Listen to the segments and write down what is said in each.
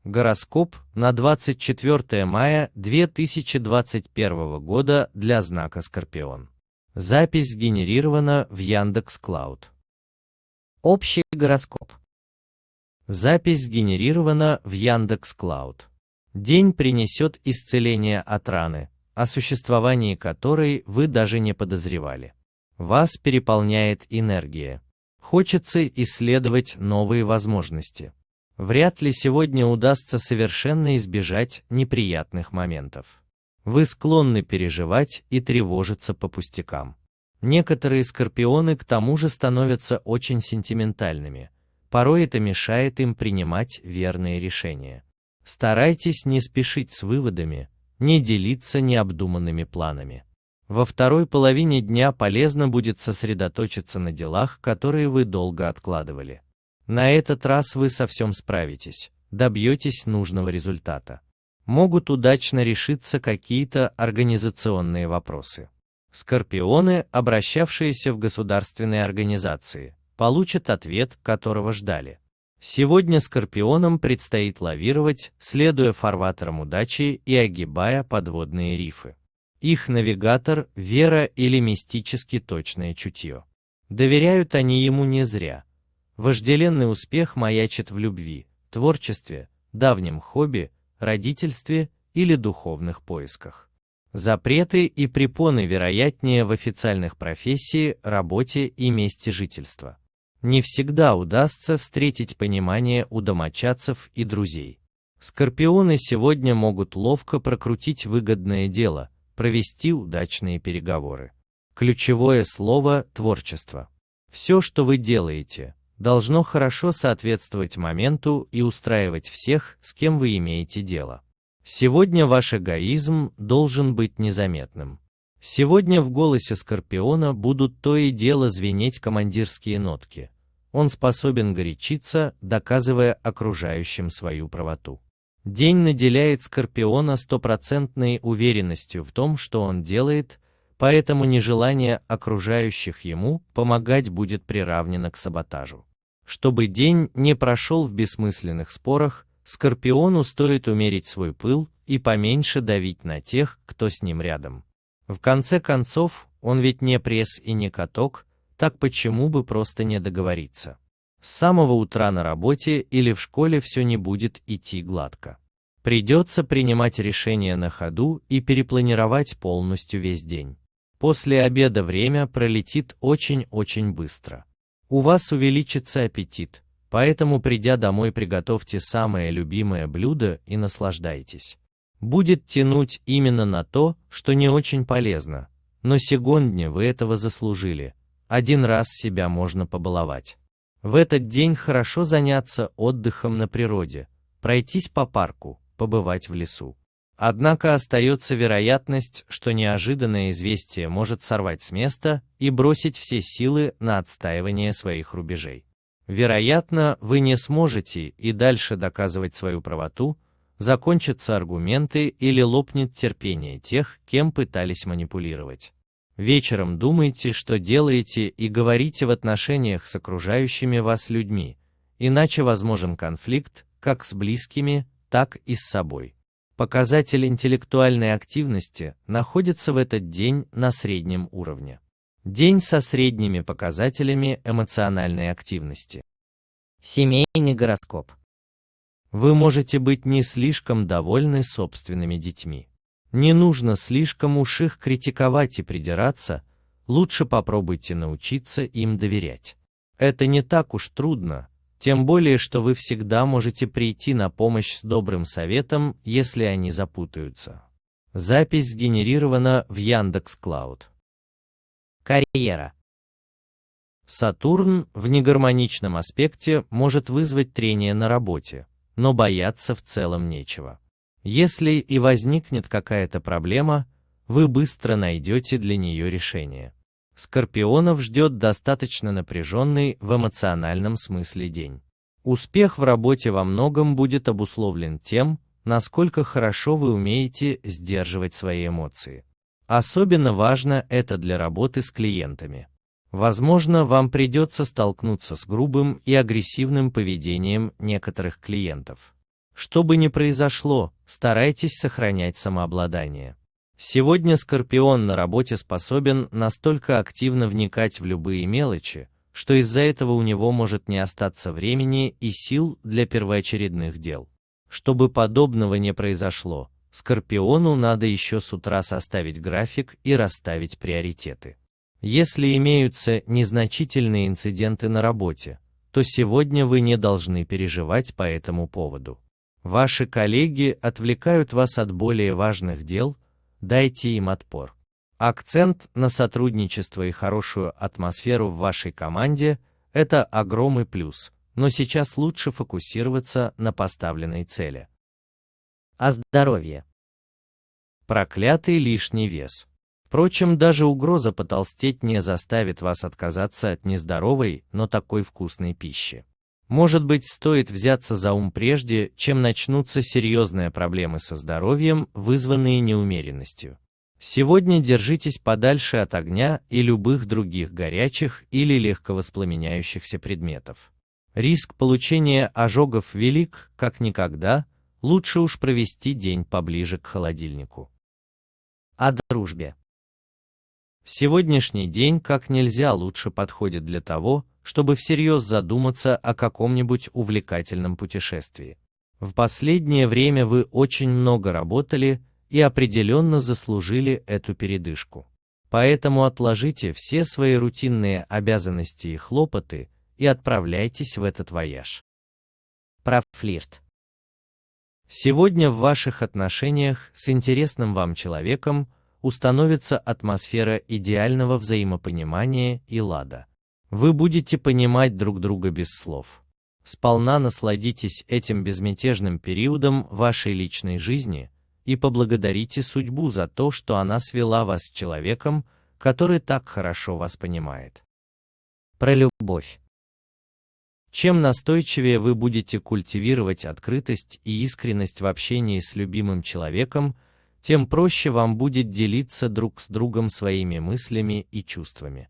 Гороскоп на 24 мая 2021 года для знака Скорпион. Запись сгенерирована в Яндекс.Клауд. Общий гороскоп. Запись сгенерирована в Яндекс.Клауд. День принесет исцеление от раны, о существовании которой вы даже не подозревали. Вас переполняет энергия. Хочется исследовать новые возможности. Вряд ли сегодня удастся совершенно избежать неприятных моментов. Вы склонны переживать и тревожиться по пустякам. Некоторые скорпионы к тому же становятся очень сентиментальными. Порой это мешает им принимать верные решения. Старайтесь не спешить с выводами, не делиться необдуманными планами. Во второй половине дня полезно будет сосредоточиться на делах, которые вы долго откладывали. На этот раз вы со всем справитесь, добьетесь нужного результата. Могут удачно решиться какие-то организационные вопросы. Скорпионы, обращавшиеся в государственные организации, получат ответ, которого ждали. Сегодня скорпионам предстоит лавировать, следуя фарватерам удачи и огибая подводные рифы. Их навигатор – вера или мистически точное чутье. Доверяют они ему не зря. Вожделенный успех маячит в любви, творчестве, давнем хобби, родительстве или духовных поисках. Запреты и препоны вероятнее в официальных профессии, работе и месте жительства. Не всегда удастся встретить понимание у домочадцев и друзей. Скорпионы сегодня могут ловко прокрутить выгодное дело, провести удачные переговоры. Ключевое слово – творчество. Все, что вы делаете, должно хорошо соответствовать моменту и устраивать всех, с кем вы имеете дело. Сегодня ваш эгоизм должен быть незаметным. Сегодня в голосе Скорпиона будут то и дело звенеть командирские нотки. Он способен горячиться, доказывая окружающим свою правоту. День наделяет Скорпиона стопроцентной уверенностью в том, что он делает, поэтому нежелание окружающих ему помогать будет приравнено к саботажу. Чтобы день не прошел в бессмысленных спорах, Скорпиону стоит умерить свой пыл и поменьше давить на тех, кто с ним рядом. В конце концов, он ведь не пресс и не каток, так почему бы просто не договориться? С самого утра на работе или в школе все не будет идти гладко. Придется принимать решения на ходу и перепланировать полностью весь день. После обеда время пролетит очень-очень быстро. У вас увеличится аппетит, поэтому, придя домой, приготовьте самое любимое блюдо и наслаждайтесь. Будет тянуть именно на то, что не очень полезно, но сегодня вы этого заслужили. Один раз себя можно побаловать. В этот день хорошо заняться отдыхом на природе, пройтись по парку, побывать в лесу. Однако остается вероятность, что неожиданное известие может сорвать с места и бросить все силы на отстаивание своих рубежей. Вероятно, вы не сможете и дальше доказывать свою правоту, закончатся аргументы или лопнет терпение тех, кем пытались манипулировать. Вечером думайте, что делаете, и говорите в отношениях с окружающими вас людьми, иначе возможен конфликт как с близкими, так и с собой. Показатель интеллектуальной активности находится в этот день на среднем уровне. День со средними показателями эмоциональной активности. Семейный гороскоп. Вы можете быть не слишком довольны собственными детьми. Не нужно слишком уж их критиковать и придираться, лучше попробуйте научиться им доверять. Это не так уж трудно. Тем более, что вы всегда можете прийти на помощь с добрым советом, если они запутаются. Запись сгенерирована в Яндекс.Клауд. Карьера. Сатурн в негармоничном аспекте может вызвать трение на работе, но бояться в целом нечего. Если и возникнет какая-то проблема, вы быстро найдете для нее решение. Скорпионов ждет достаточно напряженный в эмоциональном смысле день. Успех в работе во многом будет обусловлен тем, насколько хорошо вы умеете сдерживать свои эмоции. Особенно важно это для работы с клиентами. Возможно, вам придется столкнуться с грубым и агрессивным поведением некоторых клиентов. Что бы ни произошло, старайтесь сохранять самообладание. Сегодня Скорпион на работе способен настолько активно вникать в любые мелочи, что из-за этого у него может не остаться времени и сил для первоочередных дел. Чтобы подобного не произошло, Скорпиону надо еще с утра составить график и расставить приоритеты. Если имеются незначительные инциденты на работе, то сегодня вы не должны переживать по этому поводу. Ваши коллеги отвлекают вас от более важных дел, дайте им отпор. Акцент на сотрудничество и хорошую атмосферу в вашей команде – это огромный плюс, но сейчас лучше фокусироваться на поставленной цели. О здоровье. Проклятый лишний вес. Впрочем, даже угроза потолстеть не заставит вас отказаться от нездоровой, но такой вкусной пищи. Может быть, стоит взяться за ум прежде, чем начнутся серьезные проблемы со здоровьем, вызванные неумеренностью. Сегодня держитесь подальше от огня и любых других горячих или легковоспламеняющихся предметов. Риск получения ожогов велик, как никогда, лучше уж провести день поближе к холодильнику. О дружбе. Сегодняшний день как нельзя лучше подходит для того, чтобы всерьез задуматься о каком-нибудь увлекательном путешествии. В последнее время вы очень много работали и определенно заслужили эту передышку. Поэтому отложите все свои рутинные обязанности и хлопоты и отправляйтесь в этот вояж. Про флирт. Сегодня в ваших отношениях с интересным вам человеком установится атмосфера идеального взаимопонимания и лада. Вы будете понимать друг друга без слов. Сполна насладитесь этим безмятежным периодом вашей личной жизни и поблагодарите судьбу за то, что она свела вас с человеком, который так хорошо вас понимает. Про любовь. Чем настойчивее вы будете культивировать открытость и искренность в общении с любимым человеком, тем проще вам будет делиться друг с другом своими мыслями и чувствами.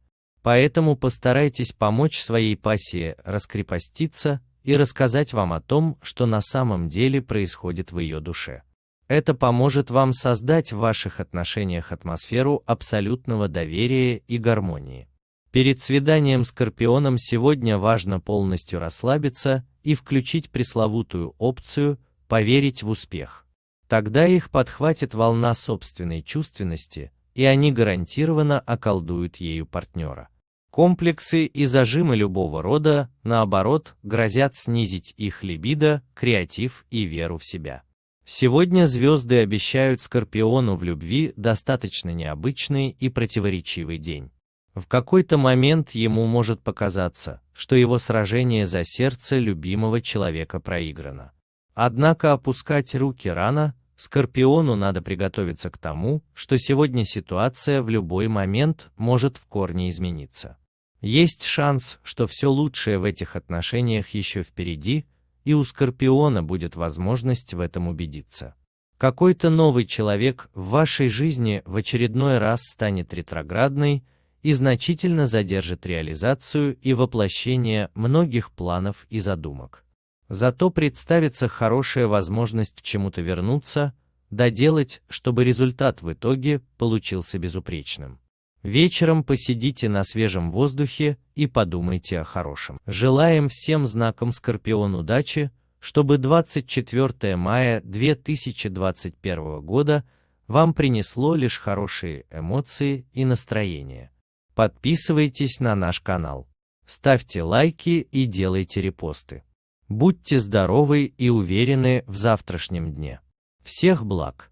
Поэтому постарайтесь помочь своей пассии раскрепоститься и рассказать вам о том, что на самом деле происходит в ее душе. Это поможет вам создать в ваших отношениях атмосферу абсолютного доверия и гармонии. Перед свиданием с Скорпионом сегодня важно полностью расслабиться и включить пресловутую опцию «поверить в успех». Тогда их подхватит волна собственной чувственности, и они гарантированно околдуют ею партнера. Комплексы и зажимы любого рода, наоборот, грозят снизить их либидо, креатив и веру в себя. Сегодня звезды обещают Скорпиону в любви достаточно необычный и противоречивый день. В какой-то момент ему может показаться, что его сражение за сердце любимого человека проиграно. Однако опускать руки рано, Скорпиону надо приготовиться к тому, что сегодня ситуация в любой момент может в корне измениться. Есть шанс, что все лучшее в этих отношениях еще впереди, и у Скорпиона будет возможность в этом убедиться. Какой-то новый человек в вашей жизни в очередной раз станет ретроградной и значительно задержит реализацию и воплощение многих планов и задумок. Зато представится хорошая возможность к чему-то вернуться, доделать, чтобы результат в итоге получился безупречным. Вечером посидите на свежем воздухе и подумайте о хорошем. Желаем всем знакам Скорпион удачи, чтобы 24 мая 2021 года вам принесло лишь хорошие эмоции и настроение. Подписывайтесь на наш канал, ставьте лайки и делайте репосты. Будьте здоровы и уверены в завтрашнем дне. Всех благ!